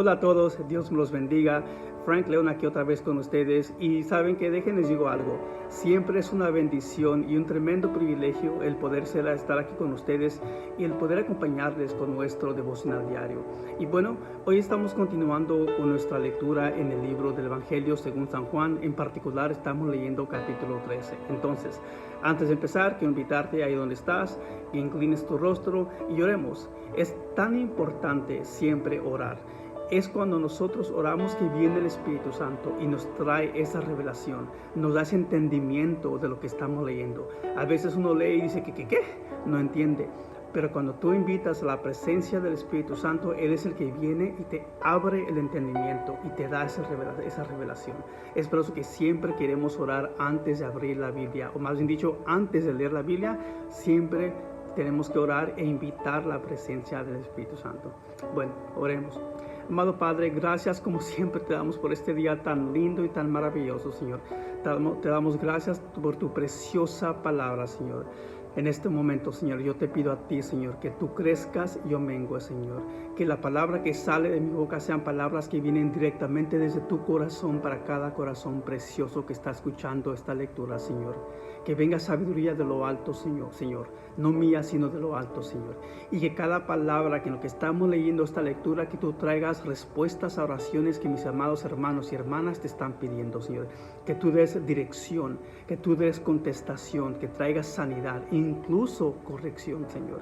Hola a todos, Dios me los bendiga. Frank León aquí otra vez con ustedes y saben que déjenles digo algo, siempre es una bendición y un tremendo privilegio el poder estar aquí con ustedes y el poder acompañarles con nuestro devocional diario. Y bueno, hoy estamos continuando con nuestra lectura en el libro del Evangelio según San Juan, en particular estamos leyendo capítulo 13. Entonces, antes de empezar, quiero invitarte ahí donde estás, que inclines tu rostro y oremos. Es tan importante siempre orar. Es cuando nosotros oramos que viene el Espíritu Santo y nos trae esa revelación, nos da ese entendimiento de lo que estamos leyendo. A veces uno lee y dice ¿qué? No entiende. Pero cuando tú invitas a la presencia del Espíritu Santo, Él es el que viene y te abre el entendimiento y te da esa revelación. Es por eso que siempre queremos orar antes de abrir la Biblia, o más bien dicho, antes de leer la Biblia, siempre tenemos que orar e invitar la presencia del Espíritu Santo. Bueno, oremos. Amado Padre, gracias como siempre te damos por este día tan lindo y tan maravilloso, Señor. Te damos gracias por tu preciosa palabra, Señor. En este momento, Señor, yo te pido a ti, Señor, que tú crezcas y yo mengue, Señor. Que la palabra que sale de mi boca sean palabras que vienen directamente desde tu corazón para cada corazón precioso que está escuchando esta lectura, Señor. Que venga sabiduría de lo alto, Señor. No mía, sino de lo alto, Señor. Y que cada palabra que en lo que estamos leyendo esta lectura, que tú traigas respuestas a oraciones que mis amados hermanos y hermanas te están pidiendo, Señor. Que tú des dirección, que tú des contestación, que traigas sanidad, incluso corrección, Señor.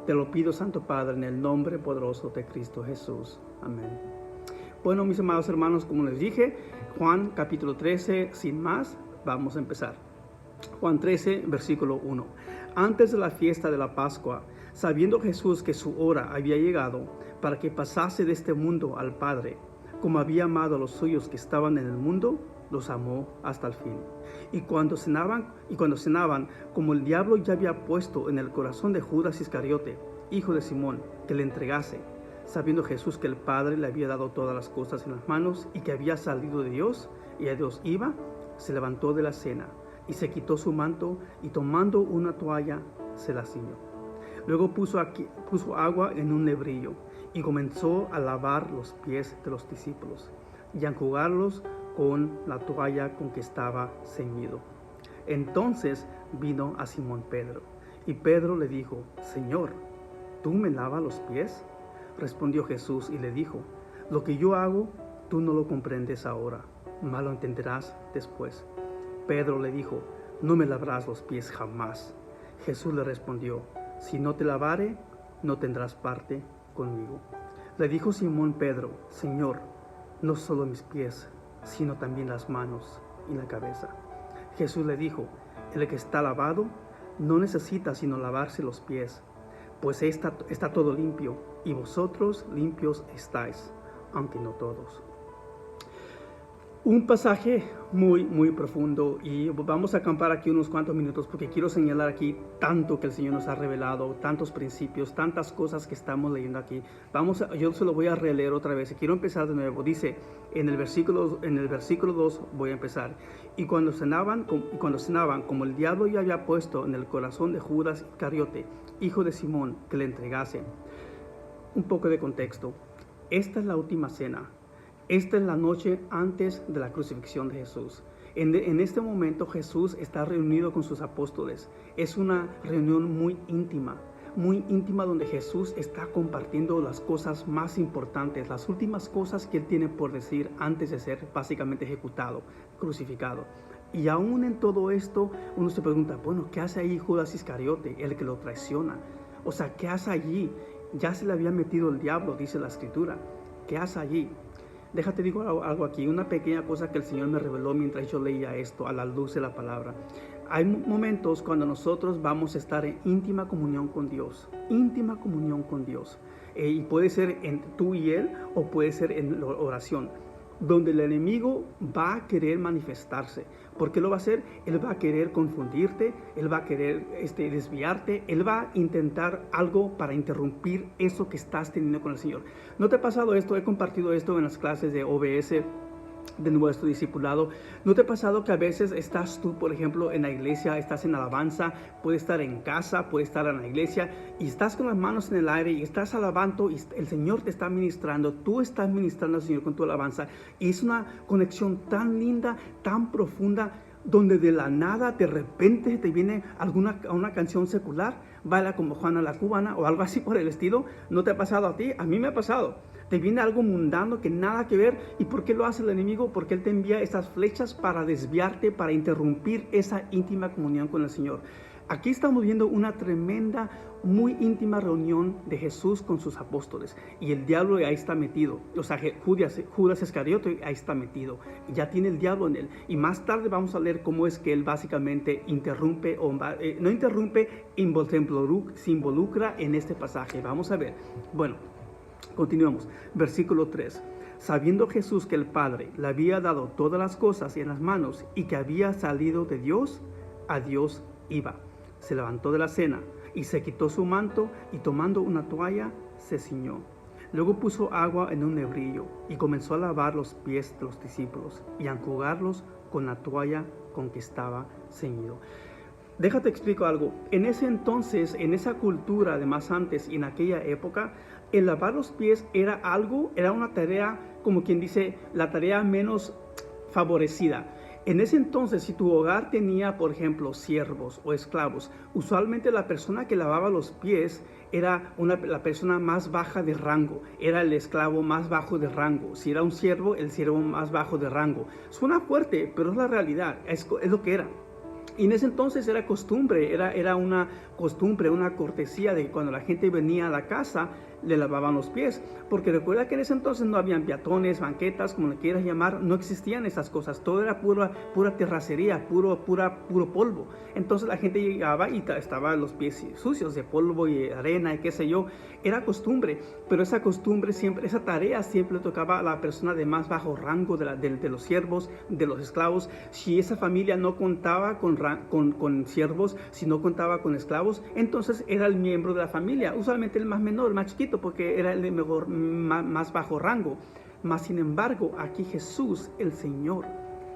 Te lo pido, Santo Padre, en el nombre poderoso de Cristo Jesús. Amén. Bueno, mis amados hermanos, como les dije, Juan capítulo 13, sin más, vamos a empezar. Juan 13, versículo 1. Antes de la fiesta de la Pascua, sabiendo Jesús que su hora había llegado para que pasase de este mundo al Padre, como había amado a los suyos que estaban en el mundo, los amó hasta el fin. Y cuando cenaban, como el diablo ya había puesto en el corazón de Judas Iscariote, hijo de Simón, que le entregase, sabiendo Jesús que el Padre le había dado todas las cosas en las manos y que había salido de Dios y a Dios iba, se levantó de la cena y se quitó su manto y tomando una toalla se la ciñó. Luego puso agua en un lebrillo y comenzó a lavar los pies de los discípulos y a enjugarlos con la toalla con que estaba ceñido. Entonces vino a Simón Pedro y Pedro le dijo: Señor, ¿tú me lavas los pies? Respondió Jesús y le dijo: lo que yo hago tú no lo comprendes ahora, mas lo entenderás después. Pedro le dijo: no me lavarás los pies jamás. Jesús le respondió: si no te lavare, no tendrás parte conmigo. Le dijo Simón Pedro: Señor, no solo mis pies, sino también las manos y la cabeza. Jesús le dijo: el que está lavado no necesita sino lavarse los pies, pues está todo limpio, y vosotros limpios estáis, aunque no todos. Un pasaje muy profundo, y vamos a acampar aquí unos cuantos minutos porque quiero señalar aquí tanto que el Señor nos ha revelado, tantos principios, tantas cosas que estamos leyendo aquí. Yo se lo voy a releer otra vez y quiero empezar de nuevo. Dice en el versículo 2, voy a empezar: y cuando cenaban, como el diablo ya había puesto en el corazón de Judas Iscariote, hijo de Simón, que le entregase. Un poco de contexto. Esta es la última cena. Esta es la noche antes de la crucifixión de Jesús. En este momento Jesús está reunido con sus apóstoles. Es una reunión muy íntima donde Jesús está compartiendo las cosas más importantes, las últimas cosas que Él tiene por decir antes de ser básicamente ejecutado, crucificado. Y aún en todo esto uno se pregunta, bueno, ¿qué hace ahí Judas Iscariote, el que lo traiciona? O sea, ¿qué hace allí? Ya se le había metido el diablo, dice la Escritura. ¿Qué hace allí? Déjate digo algo aquí, una pequeña cosa que el Señor me reveló mientras yo leía esto a la luz de la palabra. Hay momentos cuando nosotros vamos a estar en íntima comunión con Dios, y puede ser en tú y Él o puede ser en la oración, donde el enemigo va a querer manifestarse. ¿Por qué lo va a hacer? Él va a querer confundirte, Él va a querer desviarte, Él va a intentar algo para interrumpir eso que estás teniendo con el Señor. ¿No te ha pasado esto? He compartido esto en las clases de OBS de nuestro discipulado. ¿No te ha pasado que a veces estás tú, por ejemplo, en la iglesia, estás en alabanza, puedes estar en casa, puedes estar en la iglesia y estás con las manos en el aire y estás alabando y el Señor te está ministrando, tú estás ministrando al Señor con tu alabanza y es una conexión tan linda, tan profunda, donde de la nada, de repente te viene una canción secular, baila como Juana la Cubana o algo así por el estilo? ¿No te ha pasado a ti? A mí me ha pasado. Te viene algo mundano que nada que ver. ¿Y por qué lo hace el enemigo? Porque él te envía esas flechas para desviarte, para interrumpir esa íntima comunión con el Señor. Aquí estamos viendo una tremenda, muy íntima reunión de Jesús con sus apóstoles. Y el diablo ahí está metido. O sea, Judas Iscariote ahí está metido. Ya tiene el diablo en él. Y más tarde vamos a leer cómo es que él básicamente interrumpe, no interrumpe, se involucra en este pasaje. Vamos a ver. Bueno, continuamos. Versículo 3. Sabiendo Jesús que el Padre le había dado todas las cosas en las manos y que había salido de Dios, a Dios iba. Se levantó de la cena y se quitó su manto y tomando una toalla se ciñó. Luego puso agua en un nebrillo y comenzó a lavar los pies de los discípulos y a enjugarlos con la toalla con que estaba ceñido. Déjate explico algo. En ese entonces, en esa cultura de más antes y en aquella época, el lavar los pies era una tarea, como quien dice, la tarea menos favorecida. En ese entonces, si tu hogar tenía, por ejemplo, siervos o esclavos, usualmente la persona que lavaba los pies era la persona más baja de rango, era el esclavo más bajo de rango. Si era un siervo, el siervo más bajo de rango. Suena fuerte, pero es la realidad, es lo que era. Y en ese entonces era costumbre, era una costumbre, una cortesía de que cuando la gente venía a la casa, le lavaban los pies, porque recuerda que en ese entonces no habían peatones, banquetas, como le quieras llamar, no existían esas cosas, todo era pura terracería, puro polvo. Entonces la gente llegaba y estaban los pies sucios de polvo y arena y qué sé yo. Era costumbre, pero esa costumbre siempre, esa tarea siempre le tocaba a la persona de más bajo rango de los siervos, de los esclavos. Si esa familia no contaba con siervos, si no contaba con esclavos, entonces era el miembro de la familia, usualmente el más menor, el más chiquito, porque era el de más bajo rango. Mas sin embargo, aquí Jesús, el Señor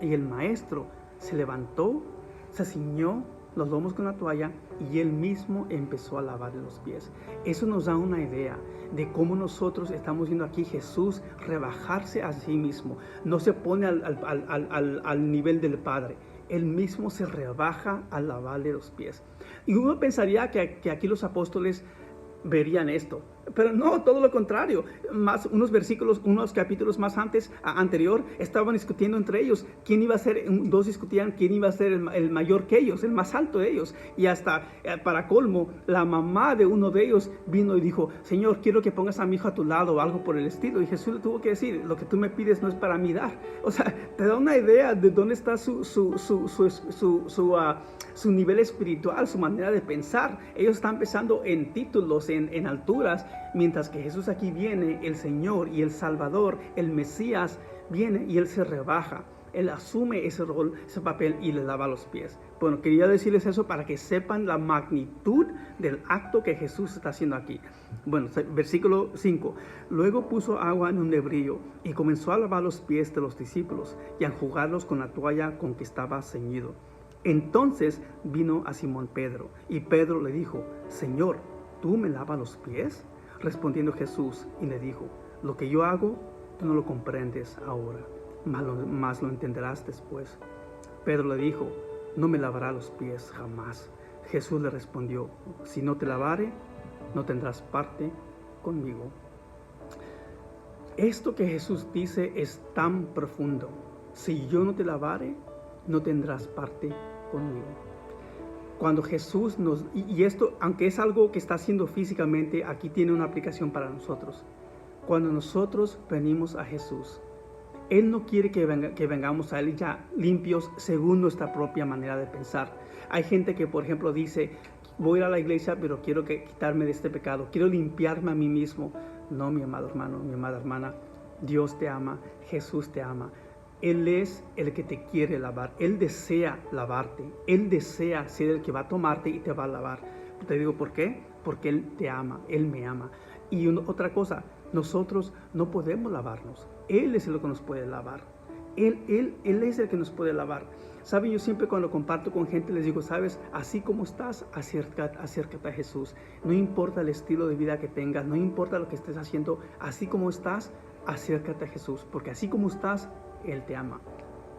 y el Maestro, se levantó, se ciñó los lomos con la toalla y él mismo empezó a lavarle los pies. Eso nos da una idea de cómo nosotros estamos viendo aquí Jesús rebajarse a sí mismo. No se pone al nivel del Padre. Él mismo se rebaja a lavarle los pies. Y uno pensaría que aquí los apóstoles verían esto, pero no, todo lo contrario. Unos capítulos más anterior, estaban discutiendo entre ellos quién iba a ser, dos discutían quién iba a ser el mayor que ellos, el más alto de ellos, y hasta para colmo, la mamá de uno de ellos vino y dijo: Señor, quiero que pongas a mi hijo a tu lado o algo por el estilo, y Jesús le tuvo que decir: lo que tú me pides no es para mí dar. O sea, te da una idea de dónde está su nivel espiritual, su manera de pensar. Ellos están pensando en títulos, en alturas, mientras que Jesús aquí viene, el Señor y el Salvador, el Mesías, viene y Él se rebaja. Él asume ese rol, ese papel y le lava los pies. Bueno, quería decirles eso para que sepan la magnitud del acto que Jesús está haciendo aquí. Bueno, versículo 5. Luego puso agua en un nebrillo y comenzó a lavar los pies de los discípulos y a enjugarlos con la toalla con que estaba ceñido. Entonces vino a Simón Pedro y Pedro le dijo: Señor, ¿tú me lavas los pies? Respondiendo Jesús y le dijo: lo que yo hago, tú no lo comprendes ahora, mas lo entenderás después. Pedro le dijo: no me lavará los pies jamás. Jesús le respondió: si no te lavare, no tendrás parte conmigo. Esto que Jesús dice es tan profundo. Si yo no te lavare, no tendrás parte conmigo. Cuando Jesús y esto, aunque es algo que está haciendo físicamente, aquí tiene una aplicación para nosotros. Cuando nosotros venimos a Jesús, Él no quiere que vengamos a Él ya limpios según nuestra propia manera de pensar. Hay gente que, por ejemplo, dice: voy a ir a la iglesia, pero quiero quitarme de este pecado, quiero limpiarme a mí mismo. No, mi amado hermano, mi amada hermana, Dios te ama, Jesús te ama. Él es el que te quiere lavar. Él desea lavarte. Él desea ser el que va a tomarte y te va a lavar. Te digo por qué. Porque Él te ama. Él me ama. Y otra cosa, nosotros no podemos lavarnos. Él es el que nos puede lavar. Él es el que nos puede lavar. Saben, yo siempre cuando comparto con gente les digo, sabes, así como estás, acércate a Jesús. No importa el estilo de vida que tengas, no importa lo que estés haciendo, así como estás, acércate a Jesús. Porque así como estás, Él te ama.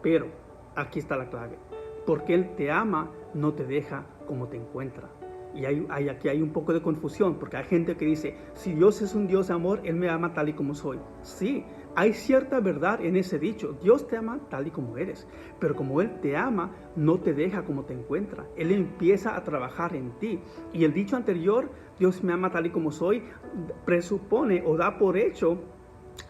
Pero aquí está la clave. Porque Él te ama, no te deja como te encuentra. Y aquí hay un poco de confusión, porque hay gente que dice, si Dios es un Dios de amor, Él me ama tal y como soy. Sí, hay cierta verdad en ese dicho. Dios te ama tal y como eres. Pero como Él te ama, no te deja como te encuentra. Él empieza a trabajar en ti. Y el dicho anterior, Dios me ama tal y como soy, presupone o da por hecho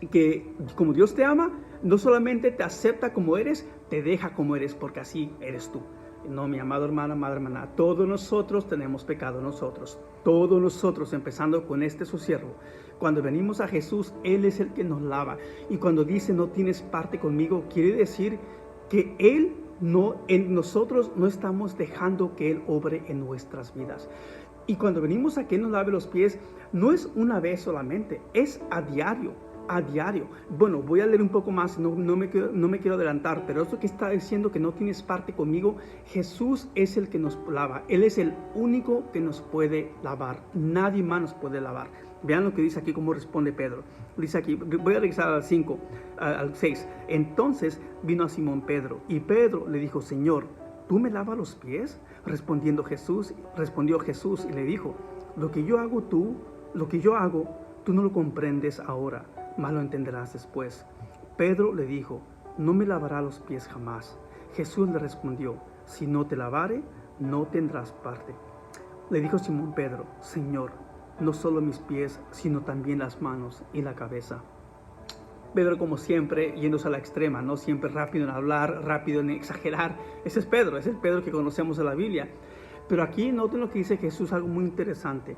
que como Dios te ama, no solamente te acepta como eres, te deja como eres, porque así eres tú. No, mi amado hermano, amada hermana, todos nosotros tenemos pecado nosotros. Todos nosotros, empezando con su siervo. Cuando venimos a Jesús, Él es el que nos lava. Y cuando dice, no tienes parte conmigo, quiere decir que en nosotros no estamos dejando que Él obre en nuestras vidas. Y cuando venimos a que Él nos lave los pies, no es una vez solamente, es a diario. A diario. Bueno, voy a leer un poco más, no me quiero adelantar, pero eso que está diciendo que no tienes parte conmigo, Jesús es el que nos lava. Él es el único que nos puede lavar. Nadie más nos puede lavar. Vean lo que dice aquí, cómo responde Pedro. Dice aquí, voy a regresar al 6. Entonces vino a Simón Pedro, y Pedro le dijo, Señor, ¿tú me lavas los pies? Respondió Jesús y le dijo, lo que yo hago, tú no lo comprendes ahora, mas lo entenderás después. Pedro le dijo, no me lavará los pies jamás. Jesús le respondió, si no te lavare, no tendrás parte. Le dijo Simón Pedro, Señor, no solo mis pies, sino también las manos y la cabeza. Pedro, como siempre, yéndose a la extrema, ¿no? Siempre rápido en hablar, rápido en exagerar. Ese es Pedro, es el Pedro que conocemos de la Biblia. Pero aquí noten lo que dice Jesús, algo muy interesante,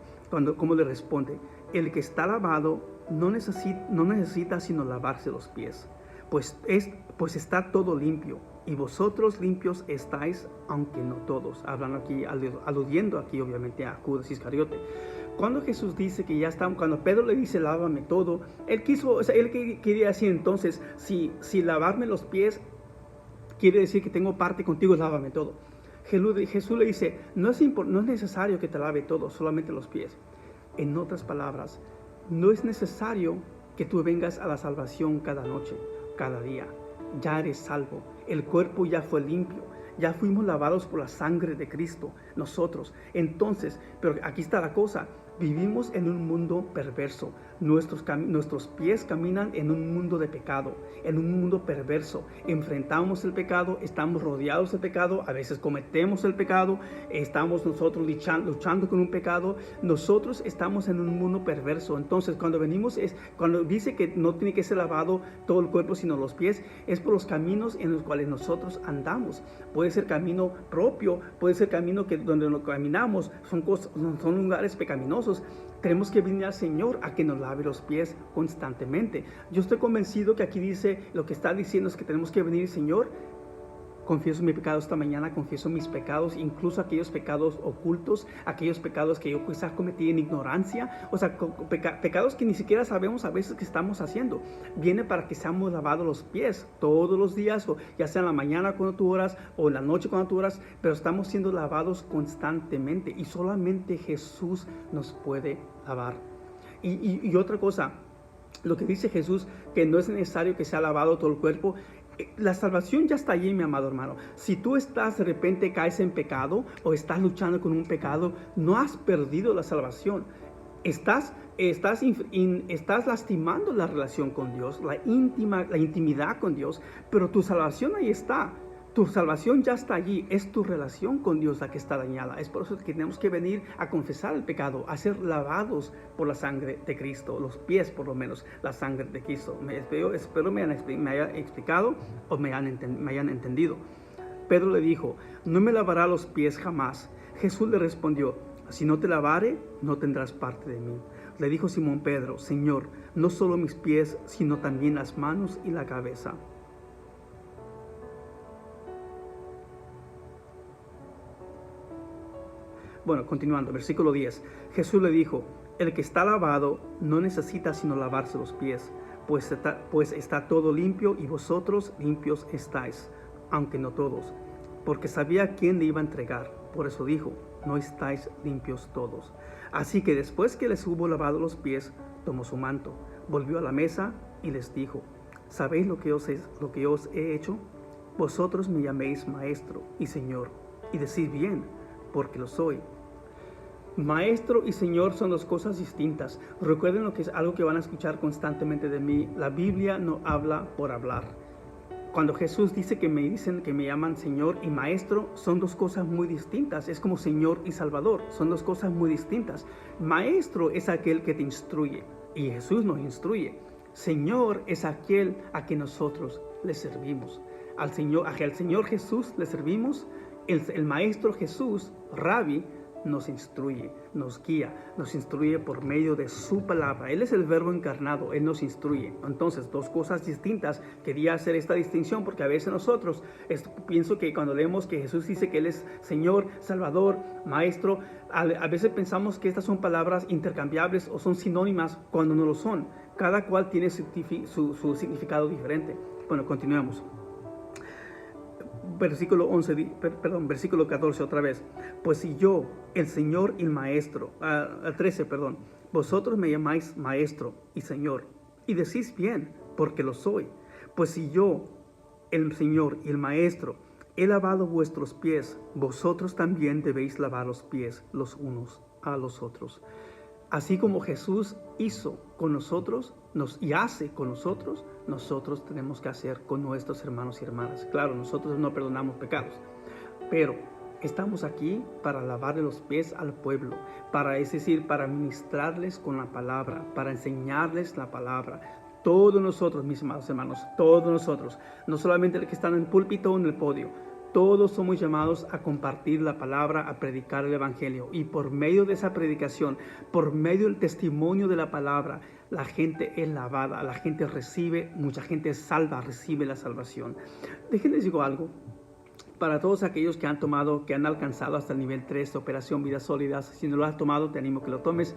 cómo le responde. El que está lavado no necesita sino lavarse los pies, pues está todo limpio, y vosotros limpios estáis, aunque no todos. Hablando aquí, aludiendo aquí obviamente a Judas Iscariote. Cuando Jesús dice que ya estamos, cuando Pedro le dice lávame todo, él quería decir entonces, si lavarme los pies quiere decir que tengo parte contigo, lávame todo. Jesús le dice, no es necesario que te lave todo, solamente los pies. En otras palabras, no es necesario que tú vengas a la salvación cada noche, cada día. Ya eres salvo, el cuerpo ya fue limpio, ya fuimos lavados por la sangre de Cristo, nosotros. Entonces, pero aquí está la cosa, vivimos en un mundo perverso. Nuestros pies caminan en un mundo de pecado, en un mundo perverso. Enfrentamos el pecado, estamos rodeados del pecado, a veces cometemos el pecado, estamos nosotros luchando con un pecado. Nosotros estamos en un mundo perverso. Entonces, cuando dice que no tiene que ser lavado todo el cuerpo, sino los pies, es por los caminos en los cuales nosotros andamos. Puede ser camino propio, puede ser camino donde nos caminamos, son lugares pecaminosos. Tenemos que venir al Señor a que nos lave los pies constantemente. Yo estoy convencido que aquí dice, lo que está diciendo es que tenemos que venir, Señor, confieso mi pecado esta mañana, confieso mis pecados, incluso aquellos pecados ocultos, aquellos pecados que yo quizás cometí en ignorancia, o sea, pecados que ni siquiera sabemos a veces que estamos haciendo. Viene para que seamos lavados los pies todos los días, o ya sea en la mañana cuando tú oras, o en la noche cuando tú oras, pero estamos siendo lavados constantemente, y solamente Jesús nos puede lavar. Y otra cosa, lo que dice Jesús, que no es necesario que sea lavado todo el cuerpo. La salvación ya está allí, mi amado hermano. Si tú de repente caes en pecado o estás luchando con un pecado, no has perdido la salvación. Estás lastimando la relación con Dios, la intimidad con Dios, pero tu salvación ahí está. Tu salvación ya está allí, es tu relación con Dios la que está dañada. Es por eso que tenemos que venir a confesar el pecado, a ser lavados por la sangre de Cristo, los pies por lo menos, la sangre de Cristo. Espero me haya explicado o me hayan entendido. Pedro le dijo, no me lavará los pies jamás. Jesús le respondió, si no te lavare, no tendrás parte de mí. Le dijo Simón Pedro, Señor, no solo mis pies, sino también las manos y la cabeza. Bueno, continuando, versículo 10. Jesús le dijo, el que está lavado no necesita sino lavarse los pies, pues está todo limpio y vosotros limpios estáis, aunque no todos, porque sabía quién le iba a entregar. Por eso dijo, no estáis limpios todos. Así que después que les hubo lavado los pies, tomó su manto, volvió a la mesa y les dijo, ¿sabéis lo que os he hecho? Vosotros me llaméis maestro y señor, y decís bien, porque lo soy. Maestro y Señor son dos cosas distintas. Recuerden lo que es algo que van a escuchar constantemente de mí. La Biblia no habla por hablar. Cuando Jesús dice que me llaman Señor y Maestro, son dos cosas muy distintas. Es como Señor y Salvador, son dos cosas muy distintas. Maestro es aquel que te instruye y Jesús nos instruye. Señor es aquel a quien nosotros le servimos. Al Señor Jesús le servimos. El Maestro Jesús, Rabbi, nos instruye, nos guía, nos instruye por medio de su palabra. Él es el verbo encarnado, Él nos instruye. Entonces, dos cosas distintas. Quería hacer esta distinción porque a veces nosotros, pienso que cuando leemos que Jesús dice que Él es Señor, Salvador, Maestro, a veces pensamos que estas son palabras intercambiables o son sinónimas cuando no lo son. Cada cual tiene su significado diferente. Bueno, continuemos. Versículo 14 otra vez. Pues si yo, el Señor y el Maestro, 13, vosotros me llamáis Maestro y Señor, y decís bien, porque lo soy. Pues si yo, el Señor y el Maestro, he lavado vuestros pies, vosotros también debéis lavar los pies los unos a los otros. Así como Jesús hizo con nosotros y hace con nosotros, nosotros tenemos que hacer con nuestros hermanos y hermanas. Claro, nosotros no perdonamos pecados, pero estamos aquí para lavarle los pies al pueblo, para ministrarles con la palabra, para enseñarles la palabra. Todos nosotros, mis amados hermanos, todos nosotros, no solamente los que están en el púlpito o en el podio, todos somos llamados a compartir la palabra, a predicar el evangelio. Y por medio de esa predicación, por medio del testimonio de la palabra, la gente es lavada, la gente recibe, mucha gente es salva, recibe la salvación. Déjenles digo algo. Para todos aquellos que han alcanzado hasta el nivel 3 de Operación Vidas Sólidas, si no lo has tomado, te animo a que lo tomes.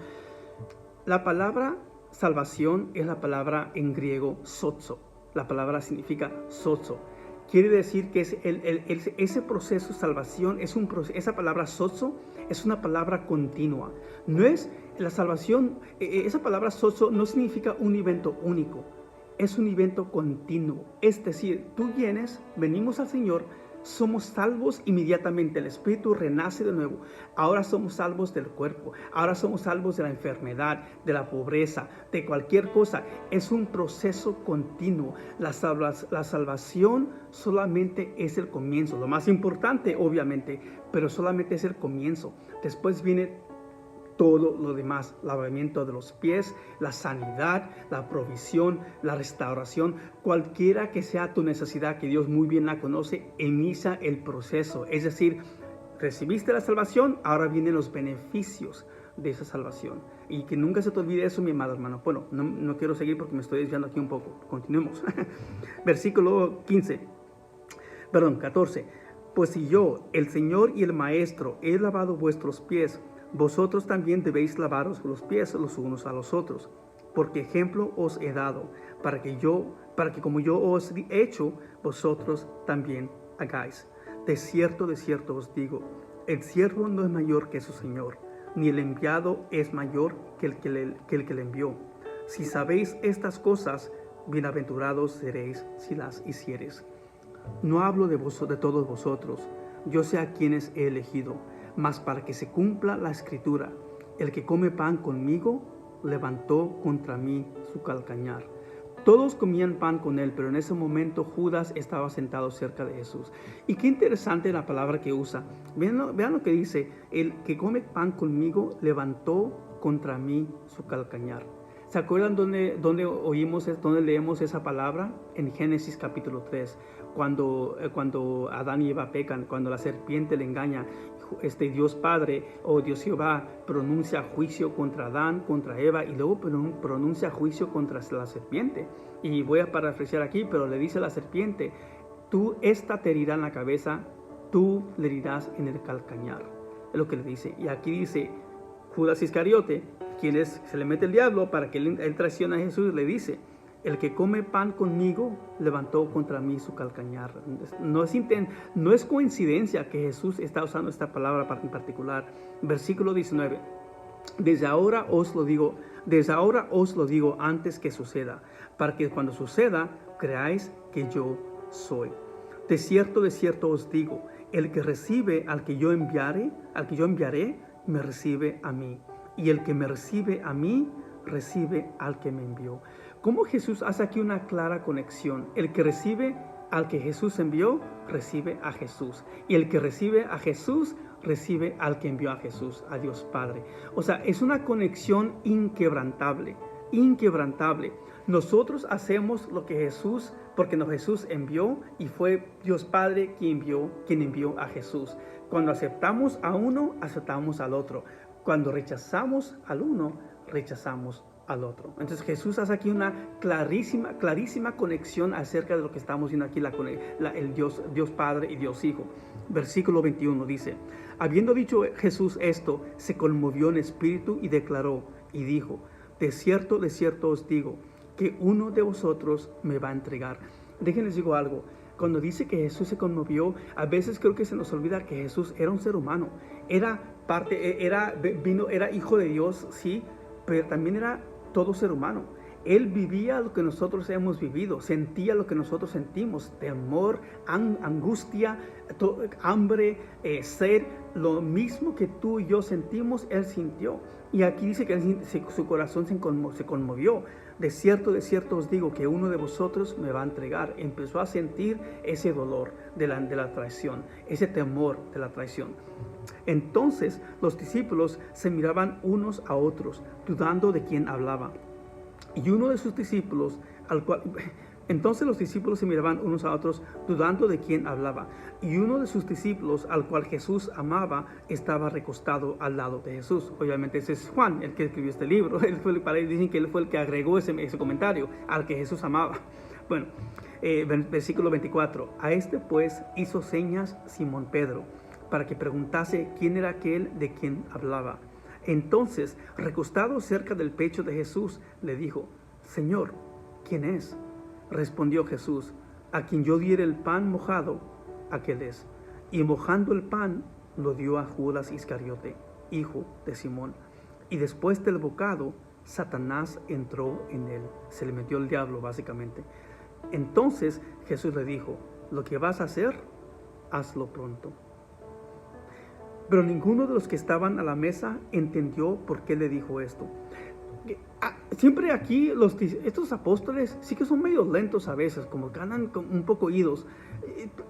La palabra salvación es la palabra en griego sozo. La palabra significa sozo. Quiere decir que ese proceso de salvación, esa palabra sozo es una palabra continua. No es la salvación, esa palabra sozo no significa un evento único, es un evento continuo. Es decir, venimos al Señor, somos salvos inmediatamente, el Espíritu renace de nuevo. Ahora somos salvos del cuerpo, ahora somos salvos de la enfermedad, de la pobreza, de cualquier cosa. Es un proceso continuo. La salvación solamente es el comienzo, lo más importante obviamente, pero solamente es el comienzo. Después viene todo lo demás, lavamiento de los pies, la sanidad, la provisión, la restauración, cualquiera que sea tu necesidad, que Dios muy bien la conoce, inicia el proceso. Es decir, recibiste la salvación, ahora vienen los beneficios de esa salvación. Y que nunca se te olvide eso, mi amado hermano. Bueno, no quiero seguir porque me estoy desviando aquí un poco. Continuemos. Versículo 14. Pues si yo, el Señor y el Maestro, he lavado vuestros pies, vosotros también debéis lavaros los pies los unos a los otros, porque ejemplo os he dado, para que como yo os he hecho, vosotros también hagáis. De cierto os digo, el siervo no es mayor que su Señor, ni el enviado es mayor que el que le envió. Si sabéis estas cosas, bienaventurados seréis si las hiciereis. No hablo de todos vosotros, yo sé a quienes he elegido, mas para que se cumpla la escritura, el que come pan conmigo levantó contra mí su calcañar. Todos comían pan con él, pero en ese momento Judas estaba sentado cerca de Jesús. Y qué interesante la palabra que usa. Vean lo que dice, el que come pan conmigo levantó contra mí su calcañar. ¿Se acuerdan dónde leemos esa palabra? En Génesis capítulo 3, cuando Adán y Eva pecan, cuando la serpiente le engaña, Dios Padre o Dios Jehová pronuncia juicio contra Adán, contra Eva, y luego pronuncia juicio contra la serpiente. Y voy a parafrasear aquí, pero le dice a la serpiente, esta te herirá en la cabeza, tú le herirás en el calcañar. Es lo que le dice. Y aquí dice, Judas Iscariote, se le mete el diablo para que él traicione a Jesús, le dice, El que come pan conmigo levantó contra mí su calcañar. No es coincidencia que Jesús está usando esta palabra en particular. Versículo 19. Desde ahora os lo digo antes que suceda, para que cuando suceda creáis que yo soy. De cierto os digo, el que recibe al que yo enviaré, me recibe a mí. Y el que me recibe a mí, recibe al que me envió. ¿Cómo Jesús hace aquí una clara conexión? El que recibe al que Jesús envió, recibe a Jesús. Y el que recibe a Jesús, recibe al que envió a Jesús, a Dios Padre. O sea, es una conexión inquebrantable. Nosotros hacemos lo que Jesús, porque Jesús envió y fue Dios Padre quien envió a Jesús. Cuando aceptamos a uno, aceptamos al otro. Cuando rechazamos al uno, rechazamos al otro. Entonces Jesús hace aquí una clarísima conexión acerca de lo que estamos viendo aquí, el Dios Padre y Dios Hijo. Versículo 21 dice, habiendo dicho Jesús esto, se conmovió en espíritu y declaró y dijo, de cierto os digo, que uno de vosotros me va a entregar. Déjenles digo algo. Cuando dice que Jesús se conmovió, a veces creo que se nos olvida que Jesús era un ser humano. Era hijo de Dios, sí, pero también era todo ser humano. Él vivía lo que nosotros hemos vivido, sentía lo que nosotros sentimos, temor, angustia, hambre, sed, lo mismo que tú y yo sentimos, Él sintió. Y aquí dice que su corazón se conmovió. De cierto os digo que uno de vosotros me va a entregar. Empezó a sentir ese dolor de la traición, ese temor de la traición. Entonces los discípulos se miraban unos a otros, dudando de quién hablaba. Y uno de sus discípulos, entonces los discípulos se miraban unos a otros, dudando de quién hablaba. Y uno de sus discípulos, al cual Jesús amaba, estaba recostado al lado de Jesús. Obviamente ese es Juan, el que escribió este libro. Para ellos dicen que él fue el que agregó ese comentario, al que Jesús amaba. Bueno, versículo 24. A este pues hizo señas Simón Pedro, para que preguntase quién era aquel de quien hablaba. Entonces, recostado cerca del pecho de Jesús, le dijo, Señor, ¿quién es? Respondió Jesús, a quien yo diere el pan mojado, aquel es. Y mojando el pan, lo dio a Judas Iscariote, hijo de Simón. Y después del bocado, Satanás entró en él. Se le metió el diablo, básicamente. Entonces Jesús le dijo, lo que vas a hacer, hazlo pronto. Pero ninguno de los que estaban a la mesa entendió por qué le dijo esto. Siempre aquí estos apóstoles sí que son medio lentos a veces, como que andan un poco idos.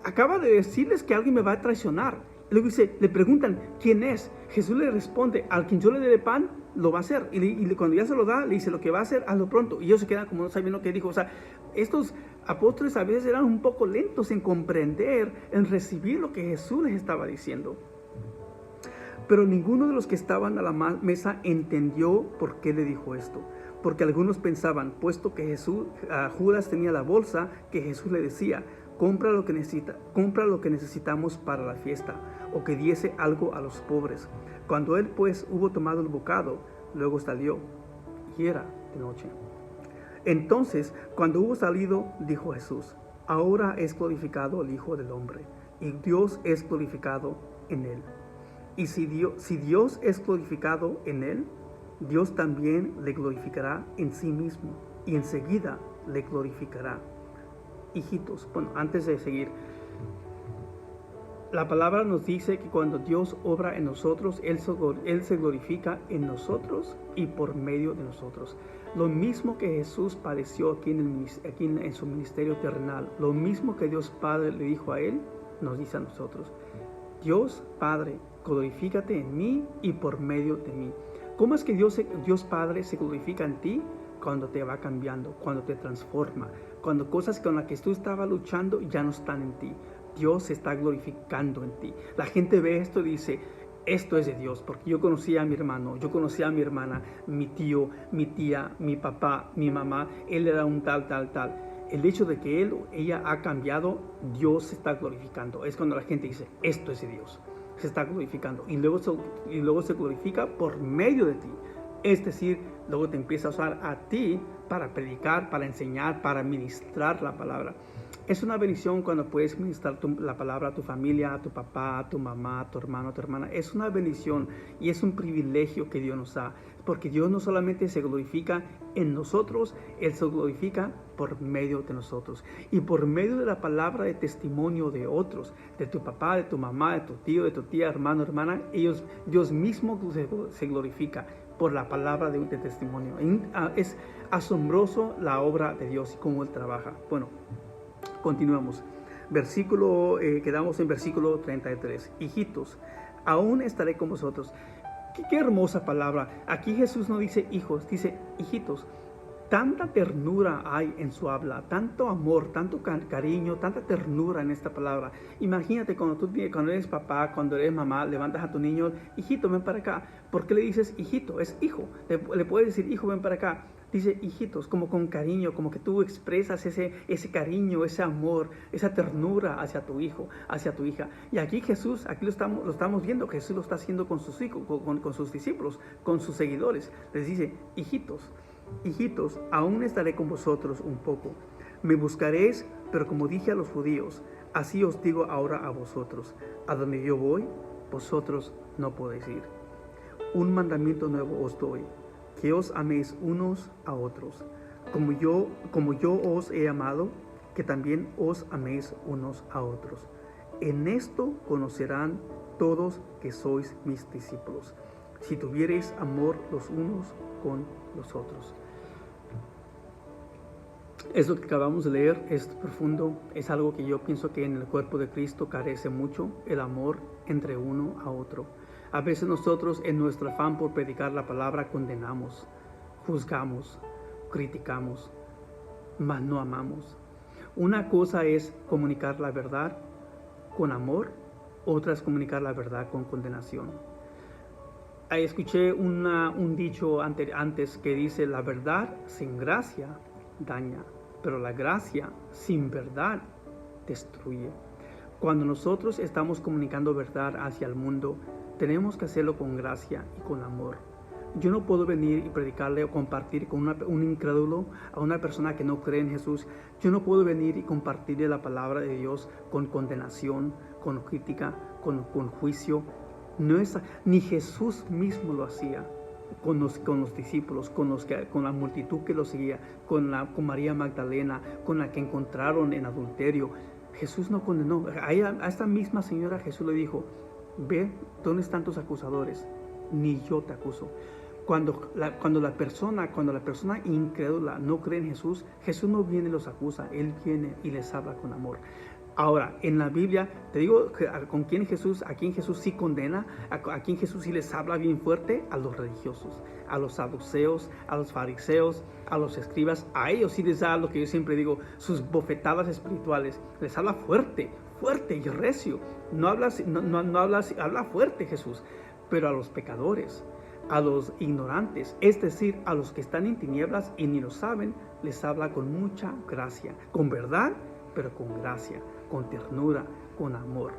Acaba de decirles que alguien me va a traicionar. Luego le preguntan, ¿quién es? Jesús le responde, al quien yo le dé pan, lo va a hacer. Y cuando ya se lo da, le dice, lo que va a hacer, hazlo pronto. Y ellos se quedan como no sabiendo qué dijo. O sea, estos apóstoles a veces eran un poco lentos en comprender, en recibir lo que Jesús les estaba diciendo. Pero ninguno de los que estaban a la mesa entendió por qué le dijo esto. Porque algunos pensaban, puesto que Judas tenía la bolsa, que Jesús le decía, compra lo que necesitamos para la fiesta, o que diese algo a los pobres. Cuando él pues hubo tomado el bocado, luego salió, y era de noche. Entonces, cuando hubo salido, dijo Jesús, ahora es glorificado el Hijo del Hombre, y Dios es glorificado en él. Y si Dios es glorificado en él, Dios también le glorificará en sí mismo, y enseguida le glorificará. Hijitos, bueno, antes de seguir, la palabra nos dice que cuando Dios obra en nosotros, Él se glorifica en nosotros y por medio de nosotros. Lo mismo que Jesús padeció aquí en su ministerio terrenal, lo mismo que Dios Padre le dijo a Él, nos dice a nosotros. Dios Padre, glorifícate en mí y por medio de mí. ¿Cómo es que Dios Padre se glorifica en ti? Cuando te va cambiando, cuando te transforma, cuando cosas con las que tú estabas luchando ya no están en ti. Dios se está glorificando en ti. La gente ve esto y dice, esto es de Dios, porque yo conocí a mi hermano, yo conocí a mi hermana, mi tío, mi tía, mi papá, mi mamá, él era un tal. El hecho de que ella ha cambiado, Dios se está glorificando. Es cuando la gente dice, esto es de Dios. Se está glorificando. Y luego se glorifica por medio de ti. Es decir, luego te empieza a usar a ti para predicar, para enseñar, para ministrar la palabra. Es una bendición cuando puedes ministrar la palabra a tu familia, a tu papá, a tu mamá, a tu hermano, a tu hermana. Es una bendición y es un privilegio que Dios nos da. Porque Dios no solamente se glorifica en nosotros, Él se glorifica por medio de nosotros. Y por medio de la palabra de testimonio de otros, de tu papá, de tu mamá, de tu tío, de tu tía, hermano, hermana, Dios mismo se glorifica por la palabra de testimonio. Es asombroso la obra de Dios y cómo Él trabaja. Bueno, continuamos. Quedamos en versículo 33. Hijitos, aún estaré con vosotros. Qué hermosa palabra. Aquí Jesús no dice hijos, dice hijitos. Tanta ternura hay en su habla, tanto amor, tanto cariño, tanta ternura en esta palabra. Imagínate cuando eres papá, cuando eres mamá, levantas a tu niño, hijito, ven para acá. ¿Por qué le dices hijito? Es hijo. Le puedes decir, hijo, ven para acá. Dice hijitos, como con cariño, como que tú expresas ese cariño, ese amor, esa ternura hacia tu hijo, hacia tu hija. Y aquí Jesús, aquí lo estamos viendo, Jesús lo está haciendo con sus hijos, con sus discípulos, con sus seguidores. Les dice, hijitos, aún estaré con vosotros un poco. Me buscaréis, pero como dije a los judíos, así os digo ahora a vosotros. A donde yo voy, vosotros no podéis ir. Un mandamiento nuevo os doy, que os améis unos a otros, como yo os he amado, que también os améis unos a otros. En esto conocerán todos que sois mis discípulos, si tuviereis amor los unos con los otros. Esto que acabamos de leer es profundo, es algo que yo pienso que en el cuerpo de Cristo carece mucho, el amor entre uno a otro. A veces nosotros en nuestro afán por predicar la palabra condenamos, juzgamos, criticamos, mas no amamos. Una cosa es comunicar la verdad con amor, otra es comunicar la verdad con condenación. Escuché un dicho antes que dice, la verdad sin gracia daña, pero la gracia sin verdad destruye. Cuando nosotros estamos comunicando verdad hacia el mundo, tenemos que hacerlo con gracia y con amor. Yo no puedo venir y predicarle o compartir con un incrédulo, a una persona que no cree en Jesús. Yo no puedo venir y compartirle la palabra de Dios con condenación, con crítica, con juicio. Ni Jesús mismo lo hacía con los discípulos, con la multitud que lo seguía, con María Magdalena, con la que encontraron en adulterio. Jesús no condenó. A esta misma señora Jesús le dijo, ve, ¿dónde están tus acusadores? Ni yo te acuso. Cuando la persona incrédula no cree en Jesús, Jesús no viene y los acusa, Él viene y les habla con amor. Ahora, en la Biblia, te digo a quién Jesús sí condena, a quién Jesús sí les habla bien fuerte, a los religiosos, a los saduceos, a los fariseos, a los escribas. A ellos sí les da lo que yo siempre digo, sus bofetadas espirituales. Les habla fuerte y recio. Habla fuerte Jesús. Pero a los pecadores, a los ignorantes, es decir, a los que están en tinieblas y ni lo saben, les habla con mucha gracia, con verdad, pero con gracia, con ternura, con amor.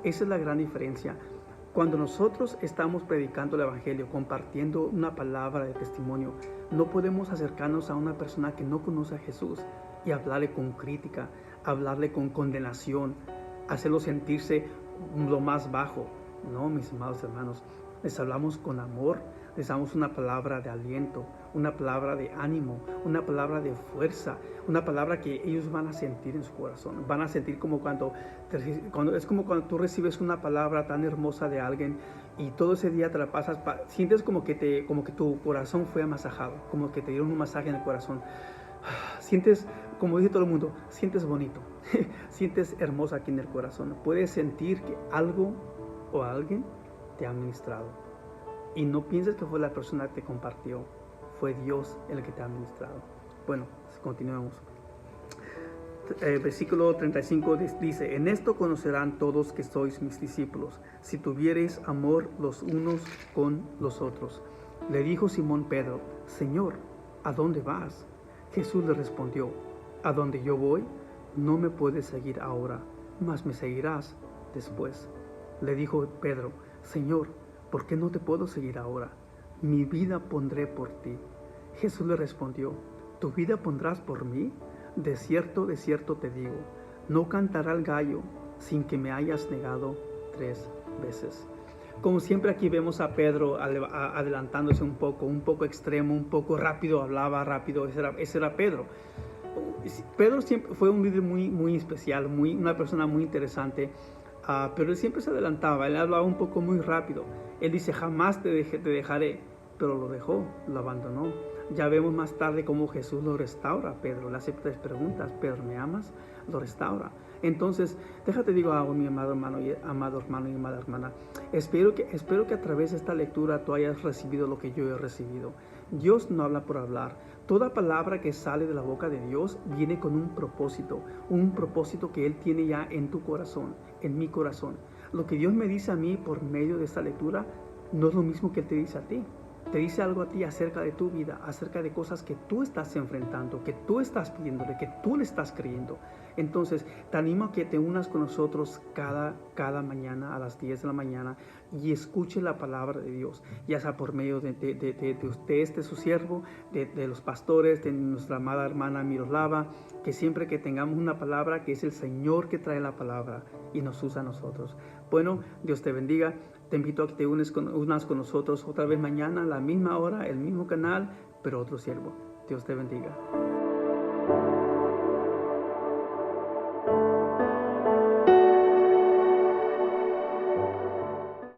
Esa es la gran diferencia. Cuando nosotros estamos predicando el Evangelio, compartiendo una palabra de testimonio, no podemos acercarnos a una persona que no conoce a Jesús y hablarle con crítica, hablarle con condenación, hacerlo sentirse lo más bajo. No, mis amados hermanos, les hablamos con amor, les damos una palabra de aliento, una palabra de ánimo, una palabra de fuerza, una palabra que ellos van a sentir en su corazón. Van a sentir como cuando tú recibes una palabra tan hermosa de alguien y todo ese día te la pasas, sientes como que tu corazón fue amasajado, como que te dieron un masaje en el corazón. Sientes, como dice todo el mundo, sientes bonito, sientes hermoso aquí en el corazón. Puedes sentir que algo o alguien te ha ministrado. Y no pienses que fue la persona que te compartió, fue Dios el que te ha ministrado. Bueno, continuemos. Versículo 35 dice, en esto conocerán todos que sois mis discípulos, si tuviereis amor los unos con los otros. Le dijo Simón Pedro, Señor, ¿a dónde vas? Jesús le respondió, a donde yo voy, no me puedes seguir ahora, mas me seguirás después. Le dijo Pedro, Señor, ¿por qué no te puedo seguir ahora? mi vida pondré por ti. Jesús le respondió, ¿tu vida pondrás por mí? De cierto te digo, no cantará el gallo sin que me hayas negado 3 veces. Como siempre aquí vemos a Pedro adelantándose un poco extremo, un poco rápido, hablaba rápido, ese era Pedro. Pedro siempre fue un líder muy especial, una persona muy interesante, pero él siempre se adelantaba, él hablaba un poco muy rápido. Él dice, jamás te dejaré, pero lo dejó, lo abandonó. Ya vemos más tarde cómo Jesús lo restaura a Pedro, le hace 3 preguntas, Pedro, ¿me amas? Lo restaura. Entonces, déjate digo algo, mi amado hermano y amada hermana. Espero que a través de esta lectura tú hayas recibido lo que yo he recibido. Dios no habla por hablar. Toda palabra que sale de la boca de Dios viene con un propósito que Él tiene ya en tu corazón, en mi corazón. Lo que Dios me dice a mí por medio de esta lectura no es lo mismo que Él te dice a ti. Te dice algo a ti acerca de tu vida, acerca de cosas que tú estás enfrentando, que tú estás pidiéndole, que tú le estás creyendo. Entonces, te animo a que te unas con nosotros cada mañana a las 10 de la mañana y escuche la palabra de Dios, ya sea por medio de usted, de su siervo, de los pastores, de nuestra amada hermana Miroslava, que siempre que tengamos una palabra, que es el Señor que trae la palabra y nos usa a nosotros. Bueno, Dios te bendiga. Te invito a que te unas con nosotros otra vez mañana a la misma hora, el mismo canal, pero otro siervo. Dios te bendiga.